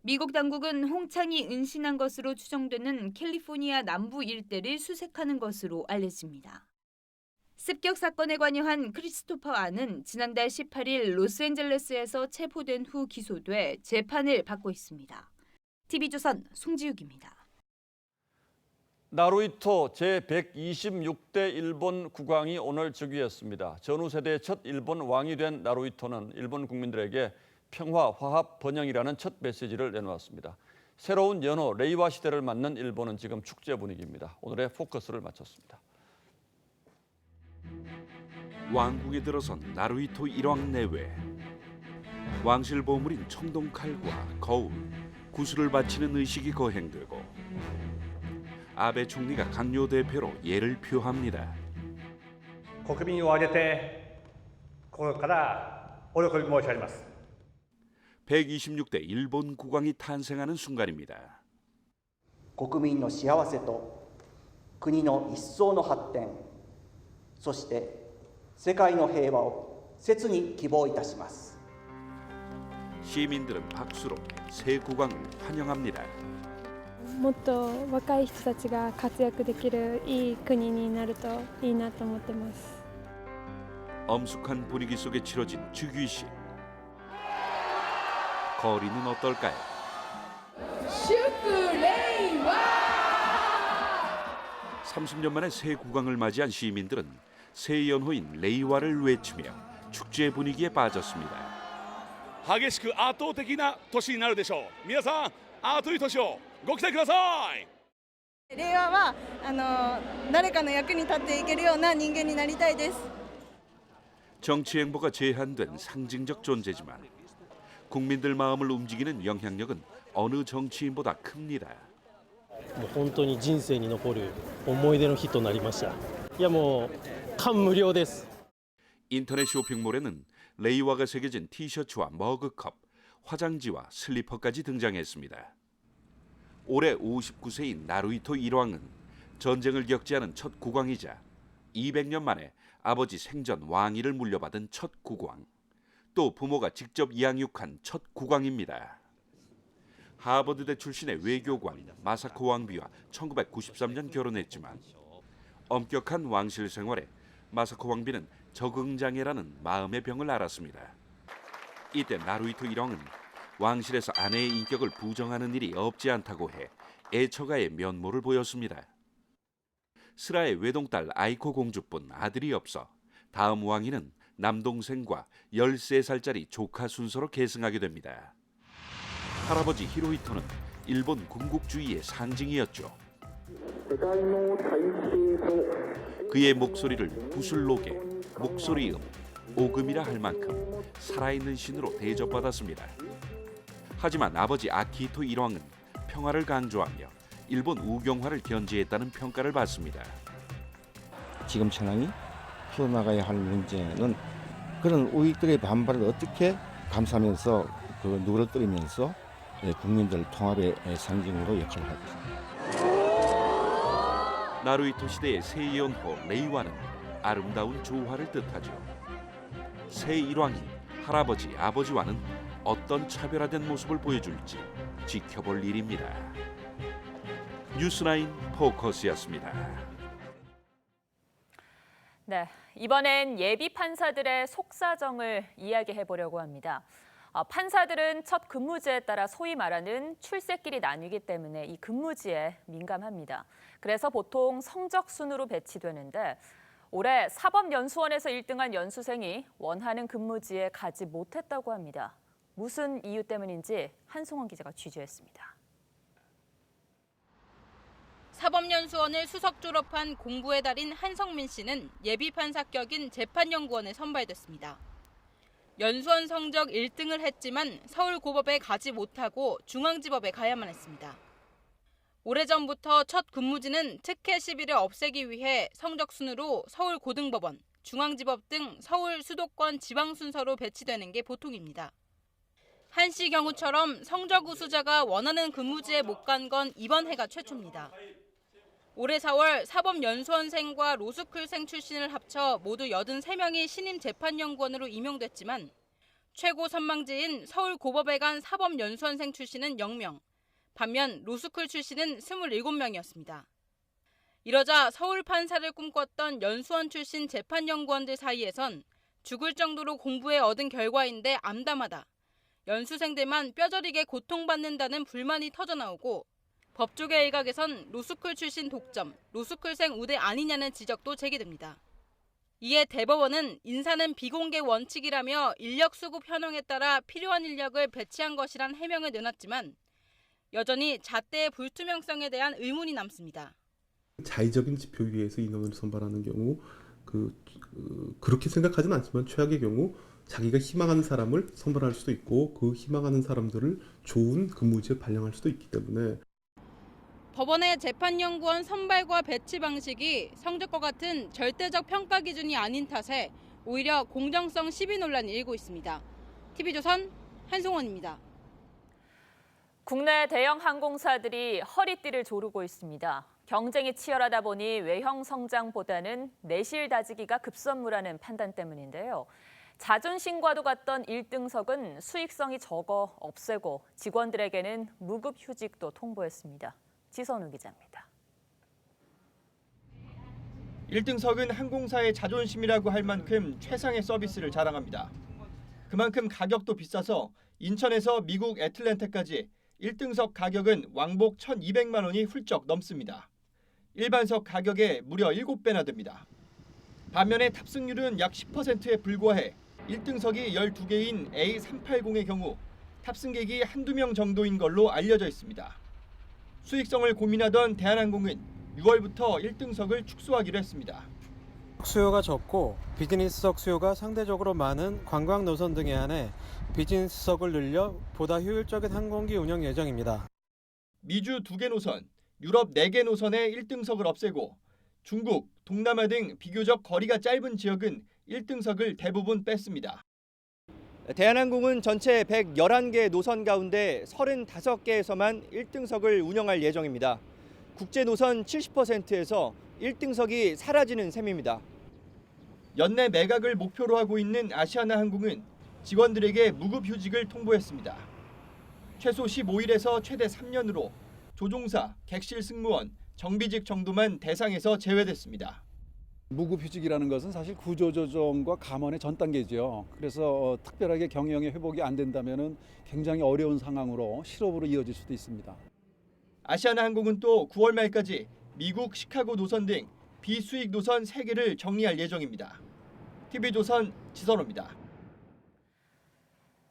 미국 당국은 홍창이 은신한 것으로 추정되는 캘리포니아 남부 일대를 수색하는 것으로 알려집니다. 습격 사건에 관여한 크리스토퍼 안은 지난달 18일 로스앤젤레스에서 체포된 후 기소돼 재판을 받고 있습니다. TV조선 송지욱입니다. 나루히토 제126대 일본 국왕이 오늘 즉위했습니다. 전후 세대의 첫 일본 왕이 된 나루히토는 일본 국민들에게 평화, 화합, 번영이라는 첫 메시지를 내놓았습니다. 새로운 연호, 레이와 시대를 맞는 일본은 지금 축제 분위기입니다. 오늘의 포커스를 마쳤습니다. 왕궁에 들어선 나루히토 일왕 내외. 왕실 보물인 청동칼과 거울, 구슬을 바치는 의식이 거행되고 아베 총리가 강요 대표로 예를 표합니다. 国民を挙げて心からお喜び申し上げます。 126대 일본 국왕이 탄생하는 순간입니다. 国民の幸せと国の一層の発展、そして世界の平和を切に希望いたします。 시민들은 박수로 새 국왕을 환영합니다. もっと若い人たちが活躍できるいい国になるといいなと思ってます。 엄숙한 분위기 속에 치러진 즉위식. 거리는 어떨까요? 30년 만에 새 국왕을 맞이한 시민들은 새 연호인 레이와를 외치며 축제 분위기에 빠졌습니다. 激しく圧倒的な年になるでしょう。皆さん、熱い年をご期待ください。令和は誰かの役に立っていけるような人間になりたいです。 정치 행보가 제한된 상징적 존재지만 국민들 마음을 움직이는 영향력은 어느 정치인보다 큽니다. もう本当に人生に残る思い出の日となりました。いやもう感無量です。 인터넷 쇼핑몰에는 레이와가 새겨진 티셔츠와 머그컵, 화장지와 슬리퍼까지 등장했습니다. 올해 59세인 나루히토 일왕은 전쟁을 겪지 않은 첫 국왕이자 200년 만에 아버지 생전 왕위를 물려받은 첫 국왕, 또 부모가 직접 양육한 첫 국왕입니다. 하버드대 출신의 외교관 마사코 왕비와 1993년 결혼했지만 엄격한 왕실 생활에 마사코 왕비는 적응장애라는 마음의 병을 앓았습니다. 이때 나루히토 일왕은 왕실에서 아내의 인격을 부정하는 일이 없지 않다고 해 애처가의 면모를 보였습니다. 스라의 외동딸 아이코 공주뿐 아들이 없어 다음 왕위는 남동생과 13살짜리 조카 순서로 계승하게 됩니다. 할아버지 히로히토는 일본 군국주의의 상징이었죠. 그의 목소리를 구슬로게, 목소리음, 오금이라 할 만큼 살아있는 신으로 대접받았습니다. 하지만 아버지 아키히토 일왕은 평화를 강조하며 일본 우경화를 견제했다는 평가를 받습니다. 지금 천황이 풀어나가야 할 문제는 그런 우익들의 반발을 어떻게 감싸면서 그 누그러뜨리면서 국민들 통합의 상징으로 역할을 하고 있습니다. 나루히토 시대의 새 연호 레이와는 아름다운 조화를 뜻하죠. 새 일왕이 할아버지, 아버지와는 어떤 차별화된 모습을 보여줄지 지켜볼 일입니다. 뉴스나인 포커스였습니다. 네, 이번엔 예비 판사들의 속사정을 이야기해 보려고 합니다. 판사들은 첫 근무지에 따라 소위 말하는 출세길이 나뉘기 때문에 이 근무지에 민감합니다. 그래서 보통 성적 순으로 배치되는데 올해 사법연수원에서 1등한 연수생이 원하는 근무지에 가지 못했다고 합니다. 무슨 이유 때문인지 한송원 기자가 취재했습니다. 사법연수원을 수석 졸업한 공부의 달인 한성민 씨는 예비판사격인 재판연구원에 선발됐습니다. 연수원 성적 1등을 했지만 서울고법에 가지 못하고 중앙지법에 가야만 했습니다. 오래전부터 첫 근무지는 특혜 시비를 없애기 위해 성적 순으로 서울고등법원, 중앙지법 등 서울 수도권 지방 순서로 배치되는 게 보통입니다. 한 씨 경우처럼 성적 우수자가 원하는 근무지에 못 간 건 이번 해가 최초입니다. 올해 4월 사법연수원생과 로스쿨생 출신을 합쳐 모두 83명이 신임 재판연구원으로 임용됐지만 최고 선망지인 서울고법에 간 사법연수원생 출신은 0명, 반면 로스쿨 출신은 27명이었습니다. 이러자 서울 판사를 꿈꿨던 연수원 출신 재판연구원들 사이에선 죽을 정도로 공부해 얻은 결과인데 암담하다, 연수생들만 뼈저리게 고통받는다는 불만이 터져나오고 법조계 일각에선 로스쿨 출신 독점, 로스쿨생 우대 아니냐는 지적도 제기됩니다. 이에 대법원은 인사는 비공개 원칙이라며 인력 수급 현황에 따라 필요한 인력을 배치한 것이란 해명을 내놨지만 여전히 잣대의 불투명성에 대한 의문이 남습니다. 자의적인 지표 위에서 인원을 선발하는 경우 그렇게 생각하지는 않지만 최악의 경우 자기가 희망하는 사람을 선발할 수도 있고 그 희망하는 사람들을 좋은 근무지에 발령할 수도 있기 때문에 법원의 재판연구원 선발과 배치 방식이 성적과 같은 절대적 평가 기준이 아닌 탓에 오히려 공정성 시비 논란이 일고 있습니다. TV조선 한송원입니다. 국내 대형 항공사들이 허리띠를 조르고 있습니다. 경쟁이 치열하다 보니 외형 성장보다는 내실 다지기가 급선무라는 판단 때문인데요. 자존심과도 같던 1등석은 수익성이 적어 없애고 직원들에게는 무급 휴직도 통보했습니다. 지선우 기자입니다. 1등석은 항공사의 자존심이라고 할 만큼 최상의 서비스를 자랑합니다. 그만큼 가격도 비싸서 인천에서 미국 애틀랜타까지 1등석 가격은 왕복 1,200만 원이 훌쩍 넘습니다. 일반석 가격의 무려 7배나 됩니다. 반면에 탑승률은 약 10%에 불과해 1등석이 12개인 A380의 경우 탑승객이 한두 명 정도인 걸로 알려져 있습니다. 수익성을 고민하던 대한항공은 6월부터 1등석을 축소하기로 했습니다. 수요가 적고 비즈니스석 수요가 상대적으로 많은 관광 노선 등에 한해 비즈니스석을 늘려 보다 효율적인 항공기 운영 예정입니다. 미주 2개 노선, 유럽 4개 노선의 1등석을 없애고 중국, 동남아 등 비교적 거리가 짧은 지역은 1등석을 대부분 뺐습니다. 대한항공은 전체 111개 노선 가운데 35개에서만 1등석을 운영할 예정입니다. 국제 노선 70%에서 1등석이 사라지는 셈입니다. 연내 매각을 목표로 하고 있는 아시아나항공은 직원들에게 무급 휴직을 통보했습니다. 최소 15일에서 최대 3년으로 조종사, 객실 승무원, 정비직 정도만 대상에서 제외됐습니다. 무급휴직이라는 것은 사실 구조조정과 감원의 전 단계죠. 그래서 특별하게 경영의 회복이 안 된다면 굉장히 어려운 상황으로 실업으로 이어질 수도 있습니다. 아시아나항공은 또 9월 말까지 미국 시카고 노선 등 비수익 노선 3개를 정리할 예정입니다. TV조선 지선호입니다.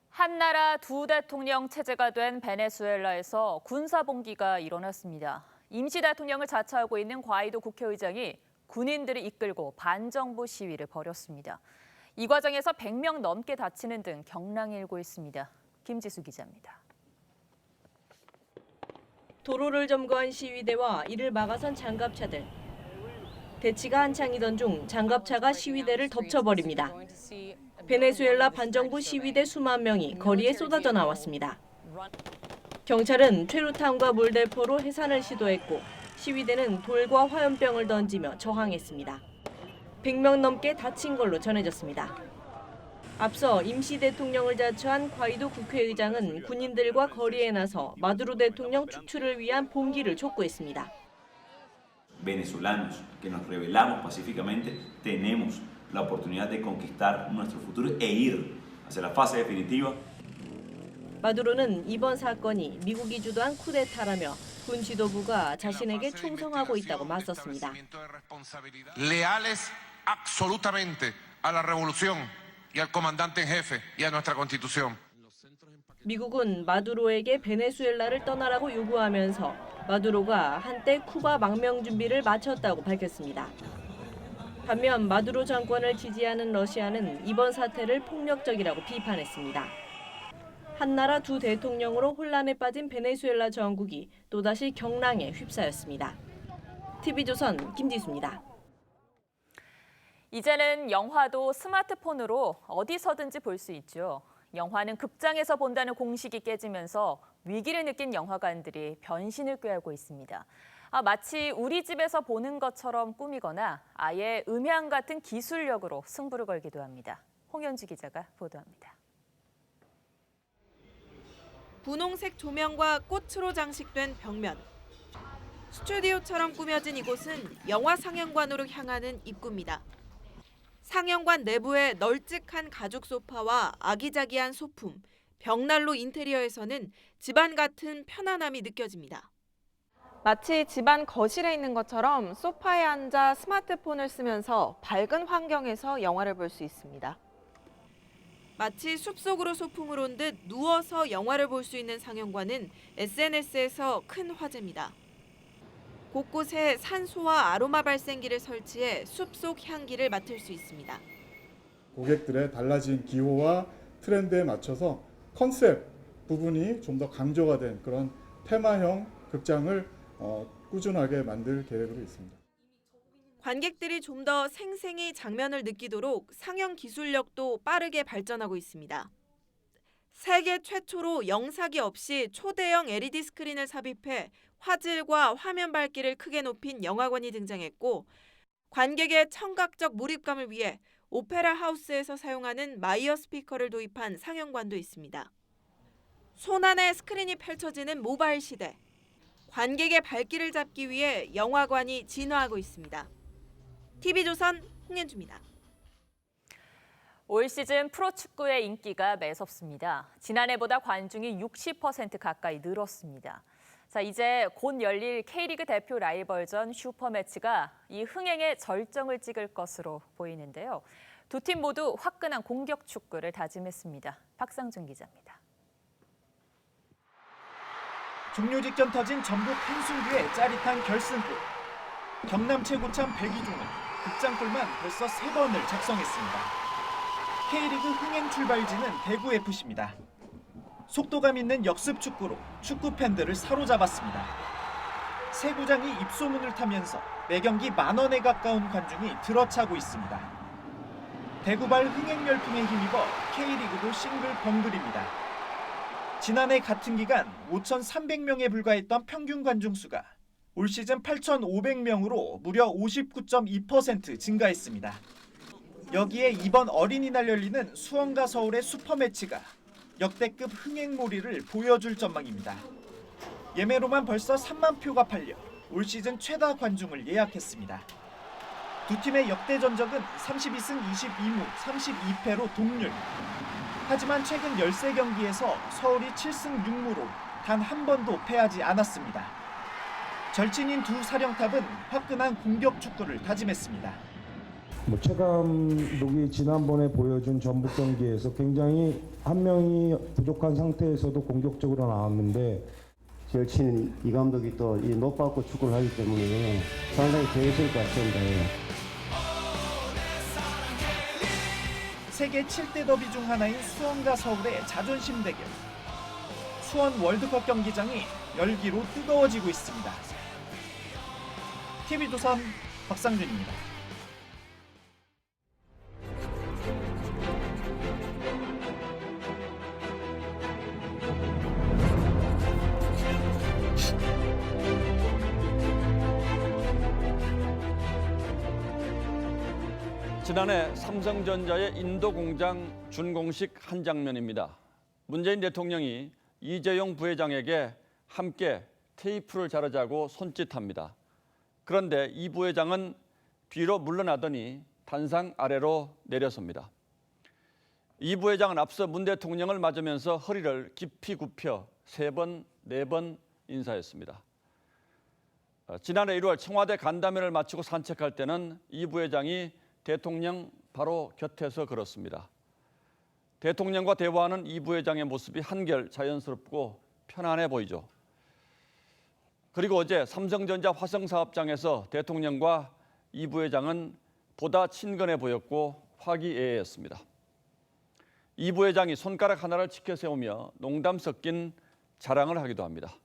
한나라 두 대통령 체제가 된 베네수엘라에서 군사봉기가 일어났습니다. 임시 대통령을 자처하고 있는 과이도 국회의장이 군인들을 이끌고 반정부 시위를 벌였습니다. 이 과정에서 100명 넘게 다치는 등 경랑이 일고 있습니다. 김지수 기자입니다. 도로를 점거한 시위대와 이를 막아선 장갑차들. 대치가 한창이던 중 장갑차가 시위대를 덮쳐버립니다. 베네수엘라 반정부 시위대 수만 명이 거리에 쏟아져 나왔습니다. 경찰은 최루탄과 물대포로 해산을 시도했고 시위대는 돌과 화염병을 던지며 저항했습니다. 100명 넘게 다친 걸로 전해졌습니다. 앞서 임시 대통령을 자처한 과이도 국회의장은 군인들과 거리에 나서 마두로 대통령 축출을 위한 봉기를 촉구했습니다. Venezolanos que nos rebelamos pacíficamente tenemos la oportunidad de conquistar nuestro futuro e ir hacia la fase definitiva. 마두로는 이번 사건이 미국이 주도한 쿠데타라며 군 지도부가 자신에게 충성하고 있다고 맞섰습니다. Leales absolutamente a la revolución y al comandante en jefe y a nuestra constitución. 미국은 마두로에게 베네수엘라를 떠나라고 요구하면서 마두로가 한때 쿠바 망명 준비를 마쳤다고 밝혔습니다. 반면 마두로 정권을 지지하는 러시아는 이번 사태를 폭력적이라고 비판했습니다. 한나라 두 대통령으로 혼란에 빠진 베네수엘라 정국이 또다시 경랑에 휩싸였습니다. TV조선 김지수입니다. 이제는 영화도 스마트폰으로 어디서든지 볼 수 있죠. 영화는 극장에서 본다는 공식이 깨지면서 위기를 느낀 영화관들이 변신을 꾀하고 있습니다. 마치 우리 집에서 보는 것처럼 꾸미거나 아예 음향 같은 기술력으로 승부를 걸기도 합니다. 홍현주 기자가 보도합니다. 분홍색 조명과 꽃으로 장식된 벽면. 스튜디오처럼 꾸며진 이곳은 영화 상영관으로 향하는 입구입니다. 상영관 내부의 널찍한 가죽 소파와 아기자기한 소품, 벽난로 인테리어에서는 집안 같은 편안함이 느껴집니다. 마치 집안 거실에 있는 것처럼 소파에 앉아 스마트폰을 쓰면서 밝은 환경에서 영화를 볼 수 있습니다. 마치 숲속으로 소풍을 온 듯 누워서 영화를 볼 수 있는 상영관은 SNS에서 큰 화제입니다. 곳곳에 산소와 아로마 발생기를 설치해 숲속 향기를 맡을 수 있습니다. 고객들의 달라진 기호와 트렌드에 맞춰서 컨셉 부분이 좀 더 강조가 된 그런 테마형 극장을 꾸준하게 만들 계획으로 있습니다. 관객들이 좀 더 생생히 장면을 느끼도록 상영 기술력도 빠르게 발전하고 있습니다. 세계 최초로 영사기 없이 초대형 LED 스크린을 삽입해 화질과 화면 밝기를 크게 높인 영화관이 등장했고, 관객의 청각적 몰입감을 위해 오페라 하우스에서 사용하는 마이어 스피커를 도입한 상영관도 있습니다. 손안에 스크린이 펼쳐지는 모바일 시대. 관객의 발길을 잡기 위해 영화관이 진화하고 있습니다. TV조선 홍현주입니다. 올 시즌 프로축구의 인기가 매섭습니다. 지난해보다 관중이 60% 가까이 늘었습니다. 자, 이제 곧 열릴 K리그 대표 라이벌전 슈퍼매치가 이 흥행의 절정을 찍을 것으로 보이는데요. 두 팀 모두 화끈한 공격 축구를 다짐했습니다. 박상준 기자입니다. 종료 직전 터진 전북 한순규의 짜릿한 결승골. 경남 최고참 백이종은 극장골만 벌써 3번을 작성했습니다. K리그 흥행 출발지는 대구FC입니다. 속도감 있는 역습 축구로 축구 팬들을 사로잡았습니다. 새 구장이 입소문을 타면서 매경기 10,000원에 가까운 관중이 들어차고 있습니다. 대구발 흥행 열풍에 힘입어 K리그도 싱글벙글입니다. 지난해 같은 기간 5,300명에 불과했던 평균 관중 수가 올 시즌 8,500명으로 무려 59.2% 증가했습니다. 여기에 이번 어린이날 열리는 수원과 서울의 슈퍼매치가 역대급 흥행몰이를 보여줄 전망입니다. 예매로만 벌써 3만 표가 팔려 올 시즌 최다 관중을 예약했습니다. 두 팀의 역대 전적은 32승 22무 32패로 동률. 하지만 최근 13경기에서 서울이 7승 6무로 단 한 번도 패하지 않았습니다. 절친인 두 사령탑은 화끈한 공격 축구를 다짐했습니다. 최 감독이 지난번에 보여준 전북 경기에서 굉장히 한 명이 부족한 상태에서도 공격적으로 나왔는데, 절친 이 감독이 또 이 높아갖고 축구를 하기 때문에 상당히 재밌을 것 같습니다. 세계 7대 더비 중 하나인 수원과 서울의 자존심 대결. 수원 월드컵 경기장이 열기로 뜨거워지고 있습니다. TV조선 박상준입니다. 지난해 삼성전자의 인도 공장 준공식 한 장면입니다. 문재인 대통령이 이재용 부회장에게 함께 테이프를 자르자고 손짓합니다. 그런데 이 부회장은 뒤로 물러나더니 단상 아래로 내려섭니다. 이 부회장은 앞서 문 대통령을 맞으면서 허리를 깊이 굽혀 3번, 4번 인사했습니다. 지난해 1월 청와대 간담회를 마치고 산책할 때는 이 부회장이 대통령 바로 곁에서 걸었습니다. 대통령과 대화하는 이 부회장의 모습이 한결 자연스럽고 편안해 보이죠. 그리고 어제 삼성전자 화성사업장에서 대통령과 이 부회장은 보다 친근해 보였고 화기애애했습니다. 이 부회장이 손가락 하나를 치켜 세우며 농담 섞인 자랑을 하기도 합니다.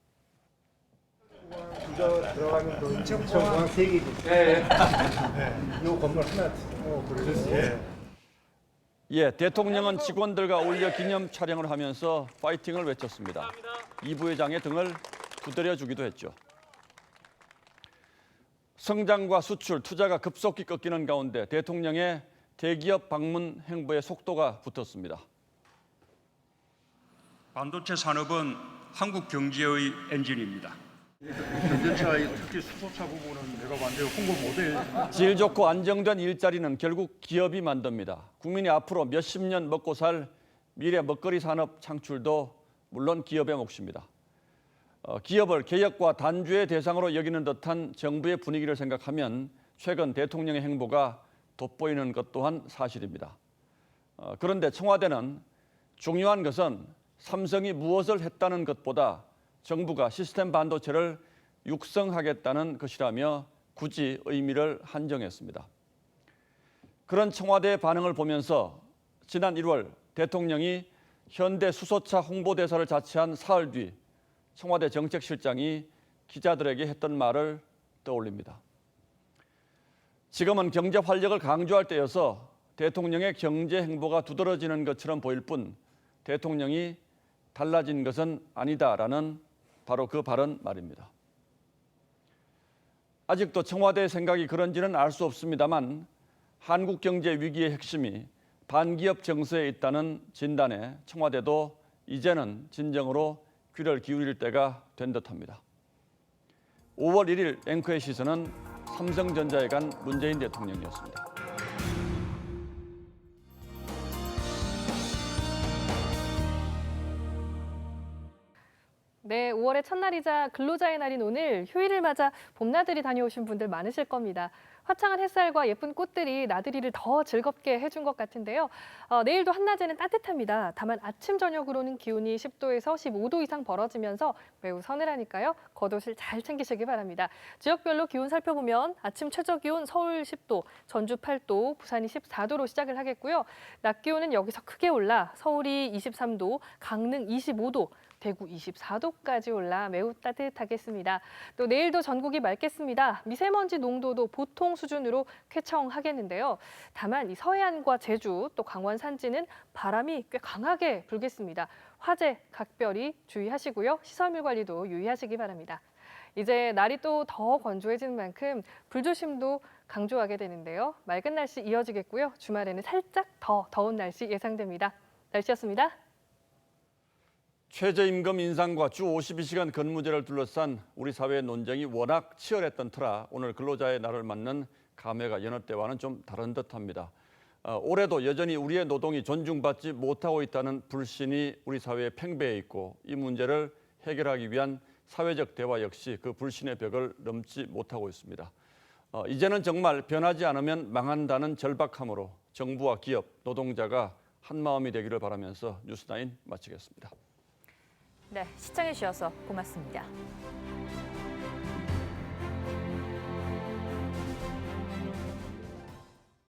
부저 들어가면 또 인천공항 3개 있어요. 요 건물 하나 그러셨어요. 예, 대통령은 직원들과 어울려 기념 촬영을 하면서 파이팅을 외쳤습니다. 이 부회장의 등을 두드려주기도 했죠. 성장과 수출, 투자가 급속히 꺾이는 가운데 대통령의 대기업 방문 행보에 속도가 붙었습니다. 반도체 산업은 한국 경제의 엔진입니다. 전전차의 특히 수소차 부분은 내가 완전 홍보 모델. 질 좋고 안정된 일자리는 결국 기업이 만듭니다. 국민이 앞으로 몇십 년 먹고 살 미래 먹거리 산업 창출도 물론 기업의 몫입니다. 기업을 개혁과 단주의 대상으로 여기는 듯한 정부의 분위기를 생각하면 최근 대통령의 행보가 돋보이는 것 또한 사실입니다. 그런데 청와대는 중요한 것은 삼성이 무엇을 했다는 것보다 정부가 시스템 반도체를 육성하겠다는 것이라며 굳이 의미를 한정했습니다. 그런 청와대의 반응을 보면서 지난 1월 대통령이 현대 수소차 홍보대사를 자처한 사흘 뒤 청와대 정책실장이 기자들에게 했던 말을 떠올립니다. 지금은 경제 활력을 강조할 때여서 대통령의 경제 행보가 두드러지는 것처럼 보일 뿐 대통령이 달라진 것은 아니다라는 바로 그 발언 말입니다. 아직도 청와대의 생각이 그런지는 알 수 없습니다만 한국 경제 위기의 핵심이 반기업 정서에 있다는 진단에 청와대도 이제는 진정으로 귀를 기울일 때가 된 듯합니다. 5월 1일 앵커의 시선은 삼성전자에 간 문재인 대통령이었습니다. 네, 5월의 첫날이자 근로자의 날인 오늘 휴일을 맞아 봄나들이 다녀오신 분들 많으실 겁니다. 화창한 햇살과 예쁜 꽃들이 나들이를 더 즐겁게 해준 것 같은데요. 내일도 한낮에는 따뜻합니다. 다만 아침, 저녁으로는 기온이 10도에서 15도 이상 벌어지면서 매우 서늘하니까요. 겉옷을 잘 챙기시기 바랍니다. 지역별로 기온 살펴보면 아침 최저 기온 서울 10도, 전주 8도, 부산이 14도로 시작을 하겠고요. 낮 기온은 여기서 크게 올라 서울이 23도, 강릉 25도, 대구 24도까지 올라 매우 따뜻하겠습니다. 또 내일도 전국이 맑겠습니다. 미세먼지 농도도 보통 수준으로 쾌청하겠는데요. 다만 이 서해안과 제주 또 강원 산지는 바람이 꽤 강하게 불겠습니다. 화재 각별히 주의하시고요. 시설물 관리도 유의하시기 바랍니다. 이제 날이 또 더 건조해지는 만큼 불조심도 강조하게 되는데요. 맑은 날씨 이어지겠고요. 주말에는 살짝 더 더운 날씨 예상됩니다. 날씨였습니다. 최저임금 인상과 주 52시간 근무제를 둘러싼 우리 사회의 논쟁이 워낙 치열했던 터라 오늘 근로자의 날을 맞는 감회가 여느 때와는 좀 다른 듯합니다. 올해도 여전히 우리의 노동이 존중받지 못하고 있다는 불신이 우리 사회에 팽배해 있고 이 문제를 해결하기 위한 사회적 대화 역시 그 불신의 벽을 넘지 못하고 있습니다. 이제는 정말 변하지 않으면 망한다는 절박함으로 정부와 기업, 노동자가 한마음이 되기를 바라면서 뉴스9 마치겠습니다. 네, 시청해 주셔서 고맙습니다.